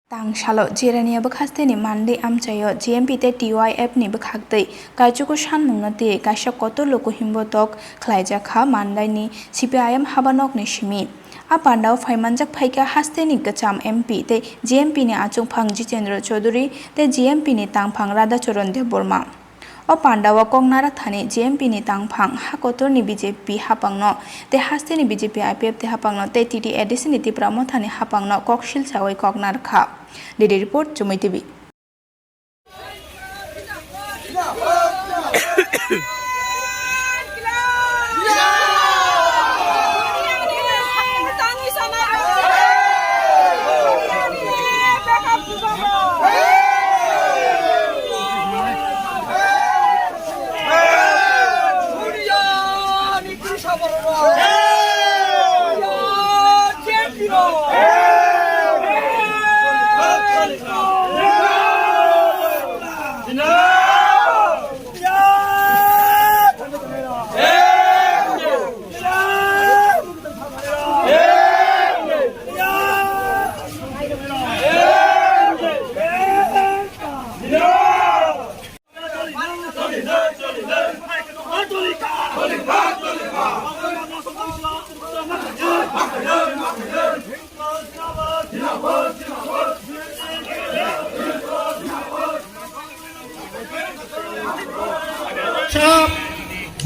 Tangshalo jirania bakhaste ni Monday amchayo GMP te TYF ni bakhakte kaichuko shanmungna te kaisha koto loko himbotok khlaija kha Monday ni CPIM habanok ni shimi apandao phaimanjak phaika haste ni gacham MP te GMP ni achungphang Jitendra Chaudhary te GMP ni tangphang Radhacharan Deborma o pandawa kongnara thani GMP ni tangphang hakotor ni BJP hapangno te haste ni BJP IPF te hapangno te TT edition ni tipramo thani hapangno kokshil chawai koknar kha DD report Chumai TV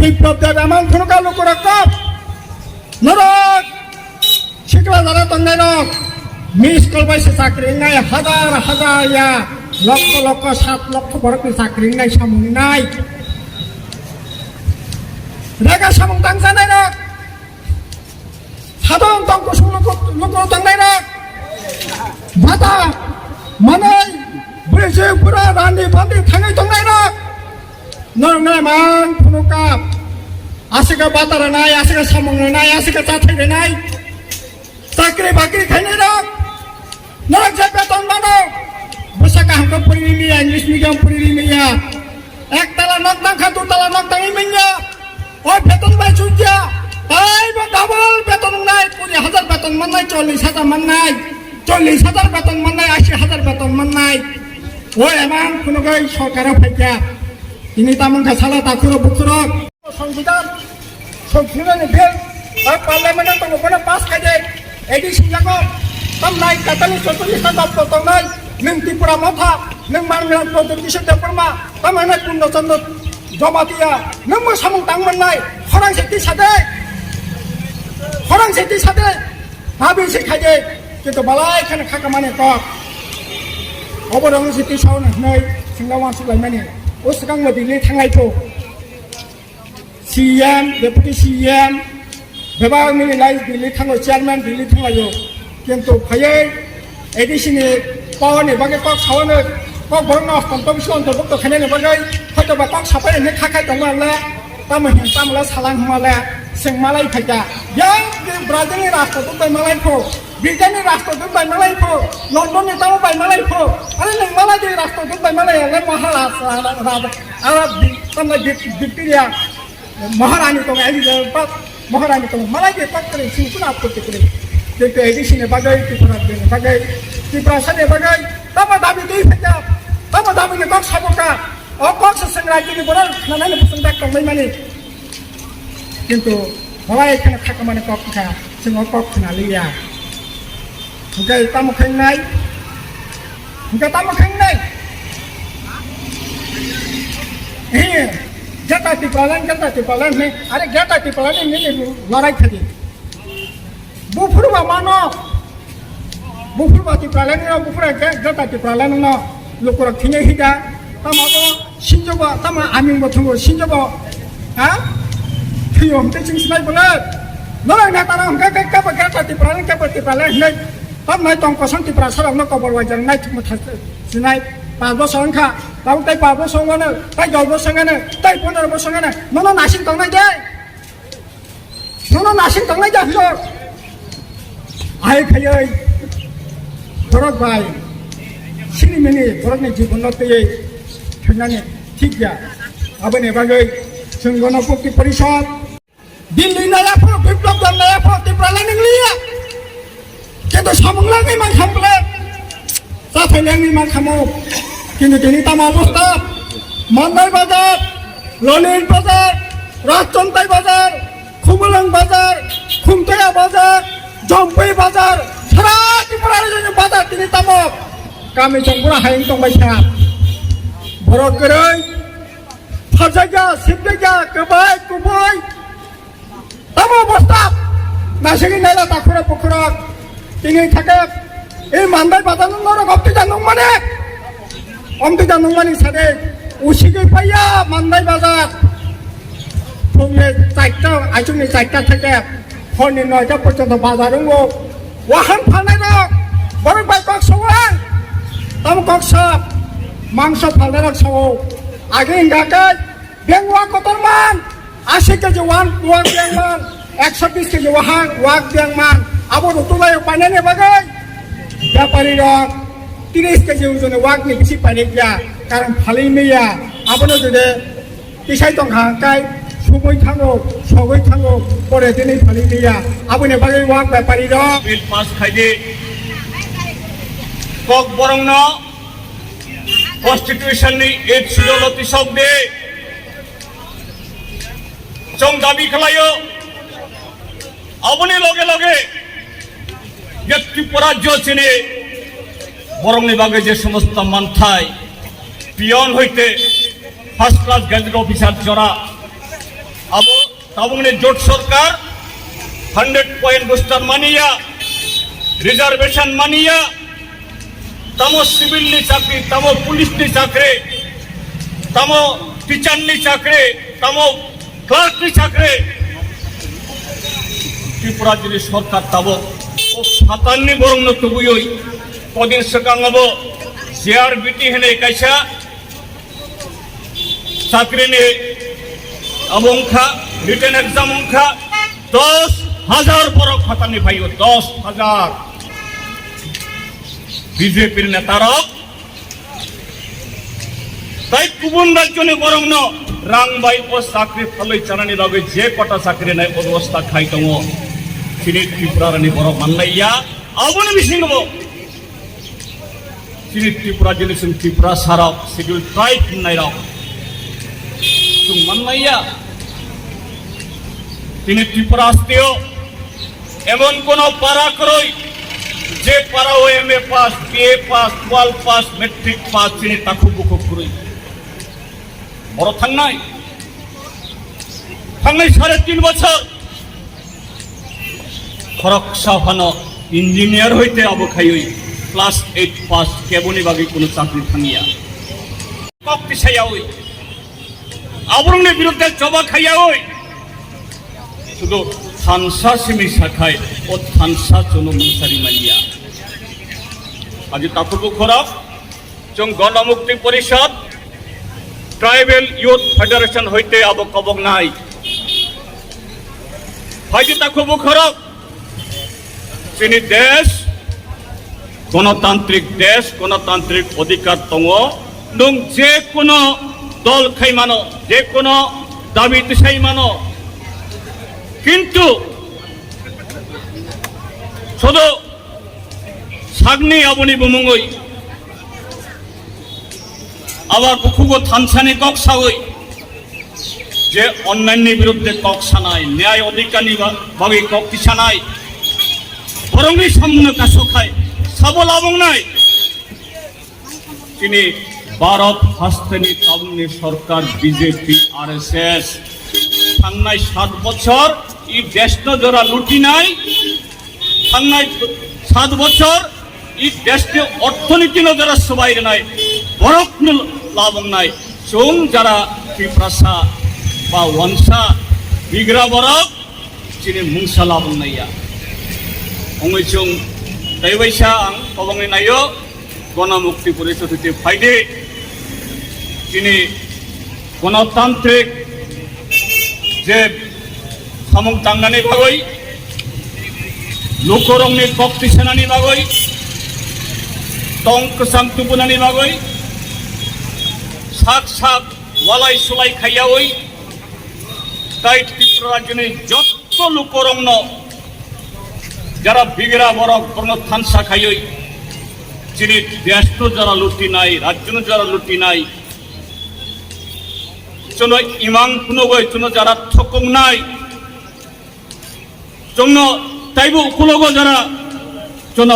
Biplop Funuka Lukurakop Norok Shikla Daratanganok Miss Kolbai Sakringai Hadar ya Loko Sat Loko Borok Sakringai Samungai Rega Samung Tangsanai Hadon Tongkus Luko Tangai Bata Manai Brisik Pura Randi Pandi Tangai Tangai Nong man Funuka Asika Bataranai, Asika Samungai, Asika Tatanai Sakri Bakri Kanada Nong Japan Mano Busaka Hamka Purimia, English Medium Purimia Ektala Noktan Katu Tala Noktan Iminya O Beton by Junja Pai Double Beton Night Puri Hazard Beton Manai Jolly Sata Manai Jolly Sata Beton Manai Ashi Hazard Beton Manai O Eman Funuka Shokara Pekya Ini taman kasala takuro bukurok সংবিধান সংশোধনী বিল আর পার্লামেন্টের তঙ্গপনা pass খাইছে ADC জাগো তামনাই 44 দপ্তর তংনাই নং ত্রিপুরা মথা নং মানগ্রাম প্রদেশ দেবরমা তামানে পূর্ণচন্দ্র জমাতিয়া নং সামং তাংমননাই খরাং সেটি সাথে ভাবি সে খাইছে কিন্তু বালাই খানে খাকা মানে কক অবরং সেটি সাউন নাই সিংলাওয়ান Soleimani O সিগাং মদিলে থাঙ্গাইতো CM, Deputy CM, Bebang Mililai, Billy Tango Chairman, Billy Tangayo, Kento Paye, Edisini, Pawani, Bagakok, Sawana, Kok Bornoff, Contomson, the Book of Canada Bagay, Hotabakok, Sapa, and Haka Tamala, Tamahan Tamala, Salang Mala, Sing Malay Pata, Young, Brazil Rasta, by Malaypo, Britannic Rasta, by Malaypo, London by Malaypo, I think Malay Rasta, by Malay, and Mahala, Arab, some like Victoria. Maharani to Maharani to Malay factory, Simpuna particularly. The edition of Bagay, Tiprasane Bagay, Tamadami, Tamadami, the Cox Haboka, or Coxes and like the Boran, Nanay back of my money. Into Malay can attack a man cockta, single cock in Alia. Okay, Tamakang night. You got Tamakang night. Here. Jata tipalan ni, ada jata tipalan ini larai tadi. Bufurwa mano, bufurwa tipalan ni, bufurwa jata tipalan ni, lukurak kini hida, tama apa, sinjoba, tama amin betul sinjoba, ah, tiom teaching slide boleh, larai nak tanam kapa jata tipalan ni, tam naik tongkosan tipalan seorang nak kabur wajar naik cuma sinai. Pablo Sangka, tahu tay Pablo Sangana, tay Jolbo Sangana, tay Ponar Sangana, nono nasing tong aja, nono nasing tong aja, so, ay kaya, dorog bay, sini meni, dorog ni jibun lote, kena ঠিক ya abang ni bagai senggono pukti perisot Dili naya po biplop dan naya po ti pralan ng liya kita samong lagi mang hample থাইলেন মান খামো কিন্তু তিনি তাম অবস্থা মান্দাই বাজার লনির বাজার রাজচন্তাই বাজার খুমলং বাজার খুমতেয়া বাজার জম্পই বাজার সারা ত্রিপুরার যে বাজার তিনি তামক গামি জংপুরা হাইং দंबायसा बर' गोरै फाजाया सिबजाया गोबाय गुबै তাম অবস্থা নাসিকি নাইলা তাকুরা পুকুরা তিনি থাকে এই মান্দাই বাজার নর গপ্তি জানুং মানে অমতি জানুং মানে সাথে উসিকে পাইয়া মান্দাই বাজার ফুংলে 4টা আইজুনি 4টা থেকে হরনি 9টা পর্যন্ত বাজার দङ ওয়াহান ফানাই দं বড় বাই কক সওয়ান তাম কক সাপ মাংস ফালদার সও আগে ইংগাকাই বেংওয়া কতরমান 80 কেজি ওয়াক বেংমান 120 কেজি ওয়াক বেংমান আবো রতুলাই পাইনানে বাগাই ব্যাপারী রক 30 কেজি ওজনে ওয়াক নি বেশি পাইনে গিয়া কারণ ফালি মেয়া আবনো যদি পিসাই দं হাকাই সুবই থাঙ্গো সগই থাঙ্গো পরে দিনে ফালি মেয়া আবনে বাগাই ওয়াক ব্যাপারী রক বিল পাস খাইদে কক বরং ন কনস্টিটিউশন नि 8 सिडलति सबदे जों दाबी खालायो आबनि लगे लगे जे त्रिपुरा राज्य बरंनि बागे जे समस्त मानथाय पियन हইতে फार्स्ट क्लास गैजेट ऑफिसर जरा आबो ताबंनि जोट सरकार 100 पॉइंट बुस्टर मानिया रिजर्वेशन मानिया तमो सिविल नि चाकरी तमो पुलिस नि चाकरी तमो टीचर नि चाकरी तमो क्लार्क नि चाकरी त्रिपुरा जिले सरकार ताबो ओ फाताननि बरं न तुबुयै कदिन सकांगबो सीआरबीटी हेने कायसा चाकरी नि अबंखा रिटन एग्जाम अंखा 10,000 बरं फाताननि फायो 10,000 बीजेपी नेतारा ताई गुबुन राज्यनि बरं न रांबाय ओ साख्रि फालै चानानि लगे जे कटा साख्रि नाय अबस्था खाय दङ तिनि त्रिपुरानि बरं माननाया आबनि मिसिंगबो तिनि त्रिपुरा जिल्लासिम त्रिपुरा साराव शिड्यूल ट्राइब होननायाव जों माननाया तिनि त्रिपुरा आस्तेय एमन कोनो पारा करय जे पाराओ एमए पास बीए पास 12 पास मैट्रिक पास तिनि ताकु बुकु कुरै बड़ थांनाय 3.5 বছর खरकसा फानो इंजिनियर हইতে अबखायै क्लास 8 पास केबनि बागै कोनो चाकरि थांगिया कक्तिसायावै आबरंनि बिरुद्धे जबा खायावै शुधु थानसा सिमी साखाय ओ थानसा जनो मुसारि मानिया आज ताकुबु खराब जों गणमुक्ति परिषद ट्राइबल यूथ फेडरेशन हইতে अब कबक नाय फाइदि ताकुबु खराब तिनि देश गणतांत्रिक अधिकार दङ नों जे कोनो दल खायमानो जे कोनो दाबि दिसायमानो किन्तु शुधु सागनि आबनि बुमुङै आबार बुखुगो थानसानि कक्सावै जे अन्यायनि बिरुद्धे कक्सानाय न्याय अधिकारनि बागै कक्तिसानाय बरंनि सामने कासखाय साबल आबंनाय तिनि भारत हास्तेनि ताबनि सरकार बीजेपी आरएसएस थांनाय 7 বছর ই দেশটা जरा लुटिनाय थांनाय 7 বছর ই देशनि अर्थनीति जरा सबायनाय बरकनो लाबंनाय जों जरा त्रिपुरासा बा वंशा बिग्रा बरक तिनि मुंसा लाबंनाया अंगै जों दैवैसा आं पबंनि नायो गणमुक्ति परिषद हইতে फायदे तिनि गणतांत्रिक जे सामुं दांनानै बागै लोकरंनि कक्तिसानानि बागै टंक सांतुबुनानि बागै साक साक वालाय सुलाय खायावै ताई त्रिपुरा राज्यनि जत्त लोकरंनो যারা বিগরা বরক বর্ণ থানসা খাইই যিনি দেশ যারা লুটি নাই রাজ্য যারা লুটি নাই জন্য ইমাং পুনগৈ জন্য যারা থকং নাই জন্য তাইব উকুলগ যারা জন্য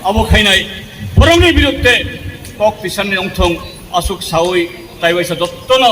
আবখাইনাই বরংনি বিরুদ্ধে কক তিসাননি অংথং আসুক সাউই তাইবাইসা যত্ন